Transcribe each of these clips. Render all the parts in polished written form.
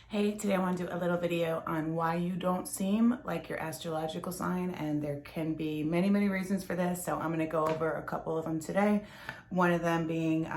Hey, today I want to do a little video on why you don't seem like your astrological sign, and there can be many reasons for this. So I'm going to go over a couple of them today. One of them being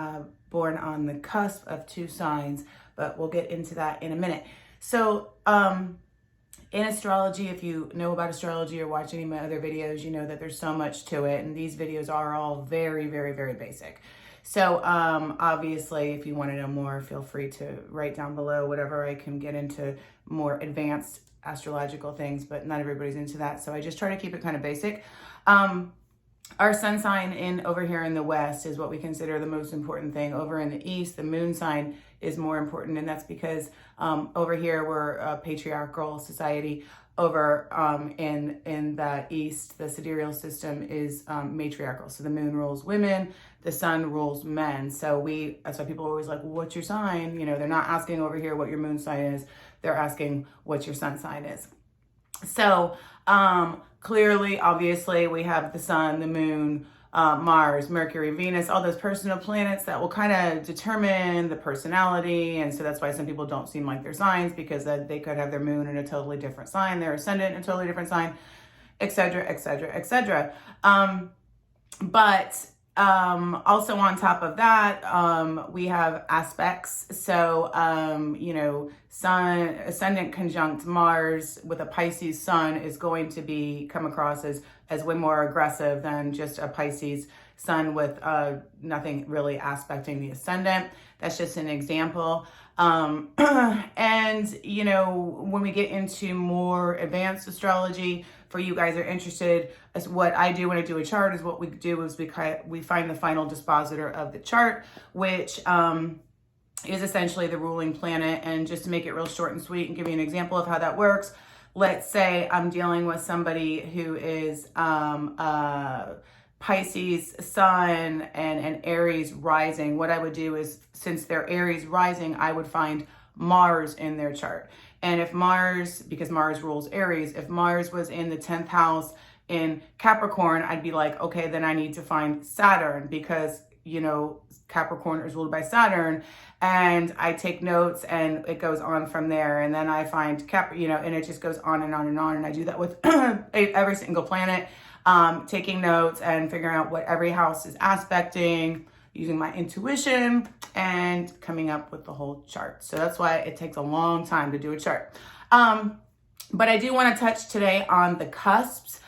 born on the cusp of two signs, but we'll get into that in a minute. So in astrology, if you know about astrology or watch any of my other videos, you know that there's so much to it, and these videos are all very basic. So obviously, if you want to know more, feel free to write down below whatever. I can get into more advanced astrological things, but not everybody's into that. So I just try to keep it kind of basic. Our sun sign over here in the West is what we consider the most important thing. Over in the East, the moon sign is more important, and that's because over here we're a patriarchal society. Over in the East, the sidereal system is matriarchal. So the moon rules women, the sun rules men. So that's why people are always like, well, what's your sign? You know, they're not asking over here what your moon sign is. They're asking what your sun sign is. So clearly, obviously, we have the sun, the moon, Mars, Mercury, Venus, all those personal planets that will kind of determine the personality. And so that's why some people don't seem like their signs, because they could have their moon in a totally different sign, their ascendant in a totally different sign, etc. But also on top of that, we have aspects. So, sun, ascendant conjunct Mars with a Pisces sun is going to come across as way more aggressive than just a Pisces sun with nothing really aspecting the ascendant. That's just an example. And, when we get into more advanced astrology, for you guys are interested, as what I do when I do a chart is what we do is we find the final dispositor of the chart, which is essentially the ruling planet. And just to make it real short and sweet and give you an example of how that works, let's say I'm dealing with somebody who is Pisces sun and Aries rising. What I would do is, since they're Aries rising, I would find Mars in their chart. And if Mars, because Mars rules Aries, if Mars was in the 10th house in Capricorn, I'd be like, okay, then I need to find Saturn, because, Capricorn is ruled by Saturn. And I take notes and it goes on from there. And then I find and it just goes on and on and on. And I do that with every single planet, taking notes and figuring out what every house is aspecting, using my intuition and coming up with the whole chart. So that's why it takes a long time to do a chart. But I do want to touch today on the cusps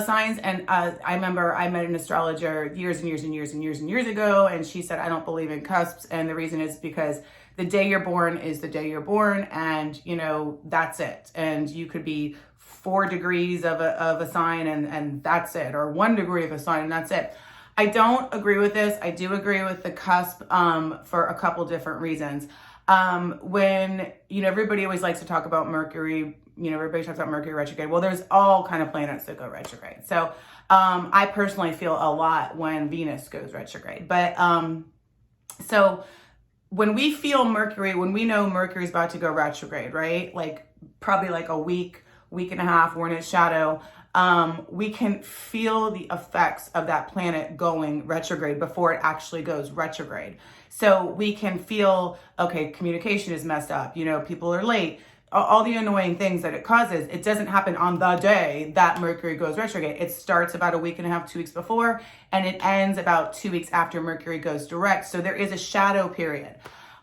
signs. And I remember I met an astrologer years ago, and she said, I don't believe in cusps. And the reason is because the day you're born is the day you're born, and that's it. And you could be 4 degrees of a sign and that's it, or 1 degree of a sign and that's it. I don't agree with this. I do agree with the cusp for a couple different reasons. When, everybody always likes to talk about Mercury, everybody talks about Mercury retrograde. Well, there's all kind of planets that go retrograde. So I personally feel a lot when Venus goes retrograde. But so when we feel Mercury, when we know Mercury's about to go retrograde, right? Like probably like a week and a half, we're in its shadow. We can feel the effects of that planet going retrograde before it actually goes retrograde. So we can feel, okay, communication is messed up. People are late. All the annoying things that it causes. It doesn't happen on the day that Mercury goes retrograde. It starts about a week and a half, 2 weeks before, and it ends about 2 weeks after Mercury goes direct. So there is a shadow period.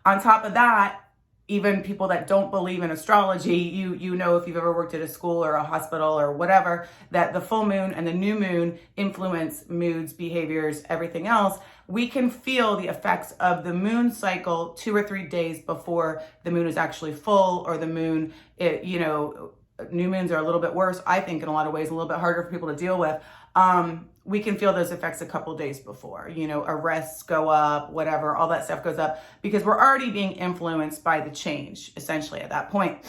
On top of that, even people that don't believe in astrology, you know, if you've ever worked at a school or a hospital or whatever, that the full moon and the new moon influence moods, behaviors, everything else. We can feel the effects of the moon cycle 2 or 3 days before the moon is actually full, or the moon, new moons are a little bit worse, I think, in a lot of ways, a little bit harder for people to deal with. We can feel those effects a couple days before, arrests go up, whatever, all that stuff goes up, because we're already being influenced by the change, essentially, at that point.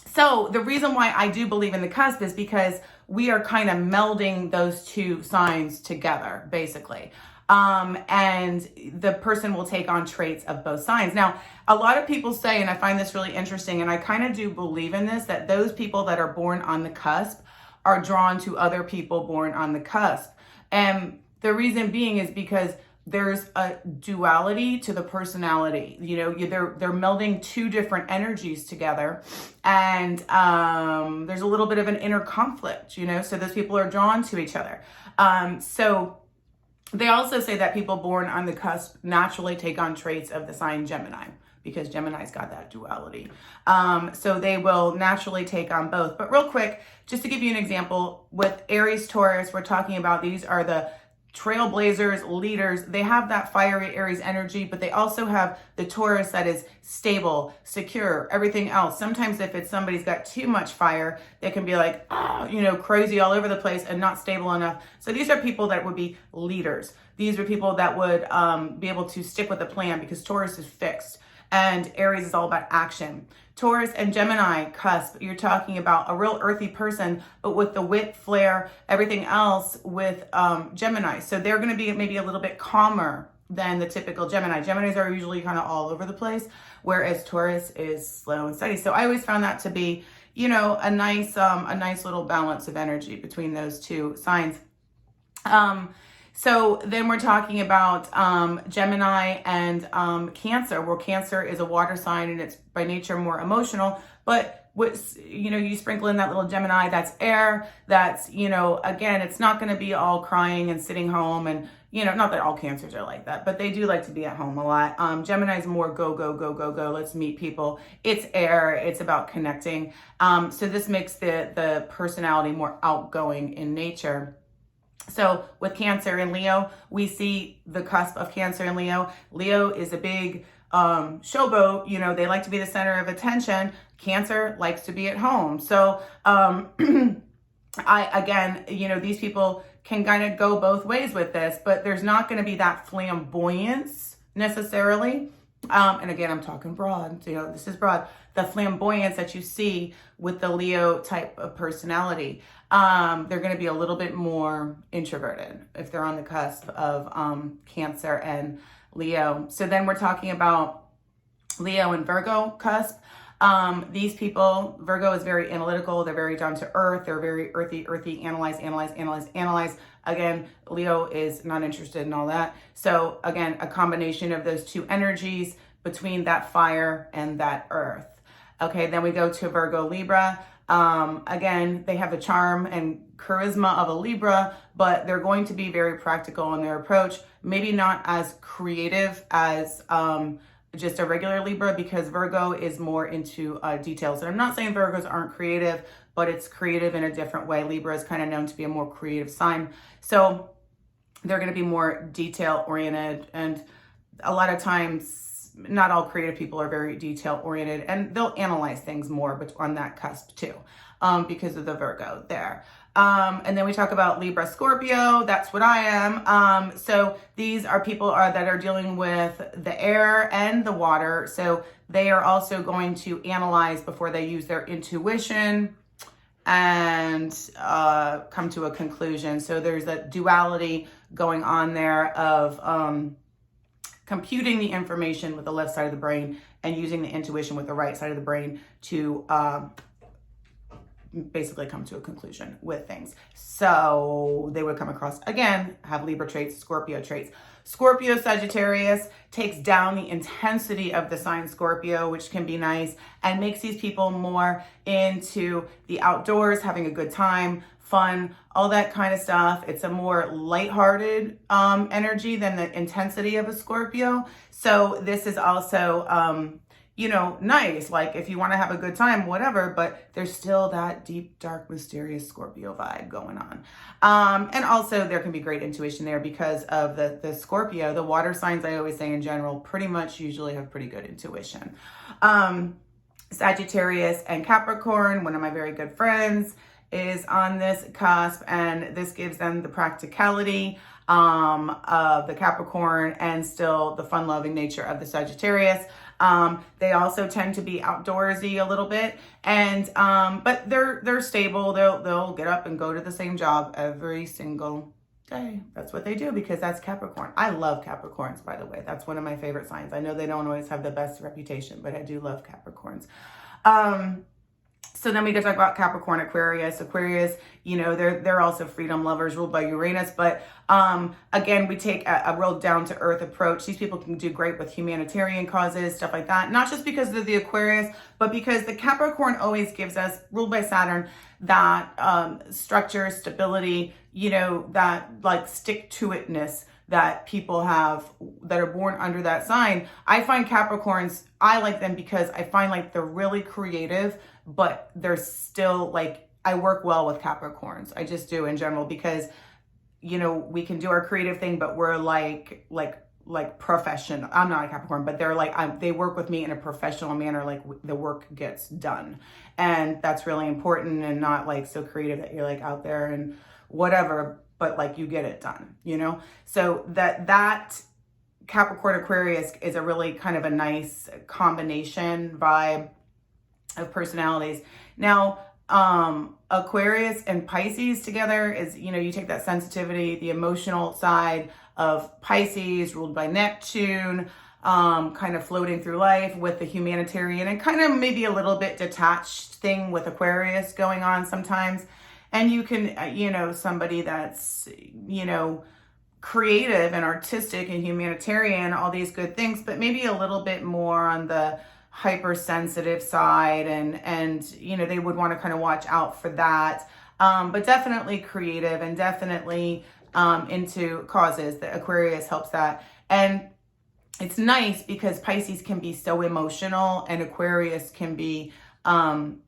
So the reason why I do believe in the cusp is because we are kind of melding those two signs together, basically. And the person will take on traits of both signs. Now, a lot of people say, and I find this really interesting, and I kind of do believe in this, that those people that are born on the cusp are drawn to other people born on the cusp. And the reason being is because there's a duality to the personality. You know, they're melding two different energies together, and there's a little bit of an inner conflict, you know, so those people are drawn to each other. So they also say that people born on the cusp naturally take on traits of the sign Gemini, because Gemini's got that duality. So they will naturally take on both. But real quick, just to give you an example, with Aries, Taurus, we're talking about these are the trailblazers, leaders. They have that fiery Aries energy, but they also have the Taurus that is stable, secure, everything else. Sometimes if it's somebody's got too much fire, they can be like, you know, crazy all over the place and not stable enough. So these are people that would be leaders. These are people that would be able to stick with a plan, because Taurus is fixed and Aries is all about action. Taurus and Gemini cusp, you're talking about a real earthy person, but with the wit, flair, everything else with Gemini. So they're going to be maybe a little bit calmer than the typical Gemini. Geminis are usually kind of all over the place, whereas Taurus is slow and steady. So I always found that to be, you know, a nice little balance of energy between those two signs. So then we're talking about Gemini and Cancer, where Cancer is a water sign and it's by nature more emotional. But what's, you know, you sprinkle in that little Gemini, that's air, that's, you know, again, it's not going to be all crying and sitting home. And, you know, not that all Cancers are like that, but they do like to be at home a lot. Gemini's more go, go, go, go, go. Let's meet people. It's air. It's about connecting. So this makes the personality more outgoing in nature. So with Cancer and Leo, we see the cusp of Cancer and Leo. Leo is a big showboat, you know, they like to be the center of attention. Cancer likes to be at home. So again, you know, these people can kind of go both ways with this, but there's not going to be that flamboyance necessarily. And again, I'm talking broad, you know, this is broad. The flamboyance that you see with the Leo type of personality, they're going to be a little bit more introverted if they're on the cusp of Cancer and Leo. So then we're talking about Leo and Virgo cusp. These people, Virgo is very analytical. They're very down to earth. They're very earthy, analyze. Again, Leo is not interested in all that. So again, a combination of those two energies between that fire and that earth. Okay, then we go to Virgo, Libra. Again, they have the charm and charisma of a Libra, but they're going to be very practical in their approach. Maybe not as creative as just a regular Libra, because Virgo is more into details. And I'm not saying Virgos aren't creative, but it's creative in a different way. Libra is kind of known to be a more creative sign. So they're going to be more detail oriented. And a lot of times, not all creative people are very detail oriented, and they'll analyze things more on that cusp too, because of the Virgo there. And then we talk about Libra, Scorpio. That's what I am. So these are people that are dealing with the air and the water. So they are also going to analyze before they use their intuition and come to a conclusion. So there's a duality going on there of computing the information with the left side of the brain and using the intuition with the right side of the brain to basically come to a conclusion with things. So they would come across, again, have Libra traits, Scorpio traits. Scorpio Sagittarius takes down the intensity of the sign Scorpio, which can be nice, and makes these people more into the outdoors, having a good time, fun, all that kind of stuff. It's a more lighthearted energy than the intensity of a Scorpio. So this is also, you know, nice. Like if you want to have a good time, whatever, but there's still that deep, dark, mysterious Scorpio vibe going on. And also there can be great intuition there because of the Scorpio. The water signs, I always say in general, pretty much usually have pretty good intuition. Sagittarius and Capricorn, one of my very good friends, is on this cusp, and this gives them the practicality of the Capricorn and still the fun-loving nature of the Sagittarius. They also tend to be outdoorsy a little bit, and but they're stable. They'll get up and go to the same job every single day. That's what they do because that's Capricorn. I love Capricorns, by the way. That's one of my favorite signs. I know they don't always have the best reputation, but I do love Capricorns. So then we can talk about Capricorn, Aquarius. Aquarius, you know, they're also freedom lovers, ruled by Uranus. But again, we take a real down to earth approach. These people can do great with humanitarian causes, stuff like that. Not just because they're the Aquarius, but because the Capricorn always gives us, ruled by Saturn, that structure, stability, you know, that like stick to itness that people have that are born under that sign. I find Capricorns, I like them because I find like they're really creative, but they're still like, I work well with Capricorns. I just do in general because, you know, we can do our creative thing, but we're like professional. I'm not a Capricorn, but they're like, they work with me in a professional manner. Like the work gets done. And that's really important, and not like so creative that you're like out there and whatever, but like you get it done, you know? So that Capricorn Aquarius is a really kind of a nice combination vibe of personalities. Now, Aquarius and Pisces together is, you know, you take that sensitivity, the emotional side of Pisces, ruled by Neptune, kind of floating through life, with the humanitarian and kind of maybe a little bit detached thing with Aquarius going on sometimes. And you can, you know, somebody that's, you know, creative and artistic and humanitarian, all these good things, but maybe a little bit more on the hypersensitive side, and you know, they would want to kind of watch out for that. But definitely creative, and definitely into causes. The Aquarius helps that. And it's nice because Pisces can be so emotional and Aquarius can be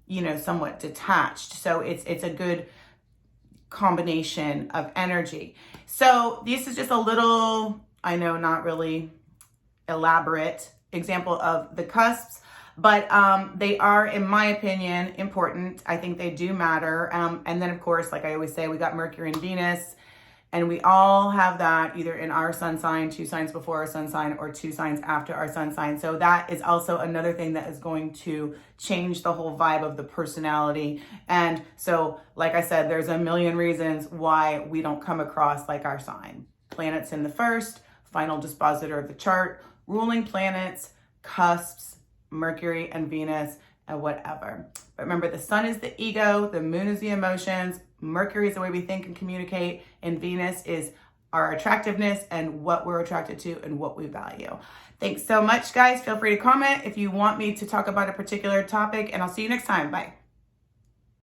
you know, somewhat detached. So it's a good combination of energy. So this is just a little, I know, not really elaborate example of the cusps, but they are, in my opinion, important. I think they do matter. And then of course, like I always say, we got Mercury and Venus, and we all have that either in our sun sign, 2 signs before our sun sign, or 2 signs after our sun sign. So that is also another thing that is going to change the whole vibe of the personality. And so, like I said, there's a million reasons why we don't come across like our sign. Planets in the first, final dispositor of the chart, ruling planets, cusps, Mercury and Venus, and whatever. But remember, the sun is the ego, the moon is the emotions, Mercury is the way we think and communicate, and Venus is our attractiveness and what we're attracted to and what we value. Thanks so much, guys. Feel free to comment if you want me to talk about a particular topic, and I'll see you next time. Bye.